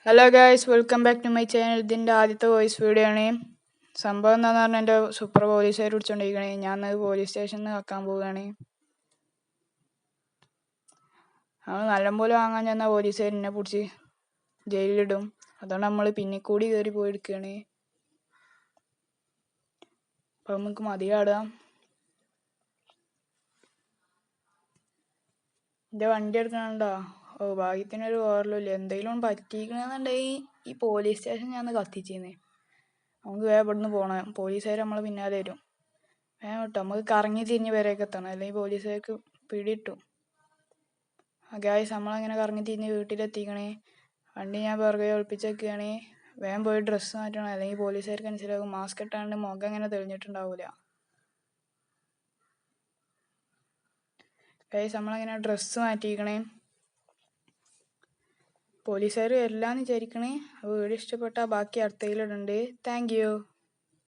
Hello guys, welcome back to my channel. ഇതിൻ്റെ ആദ്യത്തെ voice video ആണ്. സംഭവം എന്താണെന്ന് പറഞ്ഞാൽ എൻ്റെ സൂപ്പർ പോലീസുകാർ പിടിച്ചോണ്ടിരിക്കണേ. ഞാൻ പോലീസ് സ്റ്റേഷനിൽ നിന്ന് വെക്കാൻ പോവുകയാണ്. നമ്മൾ നല്ലപോലെ വാങ്ങാൻ ചെന്നാൽ പോലീസുകാർ എന്നെ പിടിച്ച് ജയിലിലിടും. അതുകൊണ്ട് നമ്മൾ പിന്നെ കൂടി കയറി പോയി എടുക്കുകയാണ്. അപ്പം നമുക്ക് മതിയാടാം. എൻ്റെ വണ്ടി എടുക്കണുണ്ടോ? ഭാഗ്യത്തിനൊരു ഓർമ്മയില്ല. എന്തെങ്കിലും പറ്റിക്കണമെന്നുണ്ടെങ്കിൽ ഈ പോലീസ് സ്റ്റേഷൻ ഞാൻ കത്തിച്ചിരുന്നേ. നമുക്ക് വേഗം ഇവിടുന്ന് പോകണം. പോലീസുകാർ നമ്മളെ പിന്നാലെ വരും. വേഗം വിട്ടോ, നമുക്ക് കറങ്ങി തിരിഞ്ഞ് വരെയൊക്കെ എത്തണം, അല്ലെങ്കിൽ പോലീസുകാർക്ക് പിടിയിട്ടു. ഗായ്സ്, നമ്മളങ്ങനെ കറങ്ങി തിരിഞ്ഞ് വീട്ടിലെത്തിക്കണേ. വണ്ടി ഞാൻ പുറകെ ഒളിപ്പിച്ചേക്കുകയാണ്. വേഗം പോയി ഡ്രസ്സ് മാറ്റണം, അല്ലെങ്കിൽ പോലീസുകാർക്ക് മനസ്സിലാകും. മാസ്ക് ഇട്ടാണ്ട് മുഖം അങ്ങനെ തെളിഞ്ഞിട്ടുണ്ടാവില്ല. ഗായ്സ്, നമ്മളങ്ങനെ ഡ്രസ്സ് മാറ്റിക്കണേ. പോലീസുകാർ വരില്ലാന്ന് വിചാരിക്കണേ. അപ്പോൾ വീഡിയോ ഇഷ്ടപ്പെട്ടാൽ ബാക്കി അടുത്തയിലിടുന്നുണ്ട്. Thank you.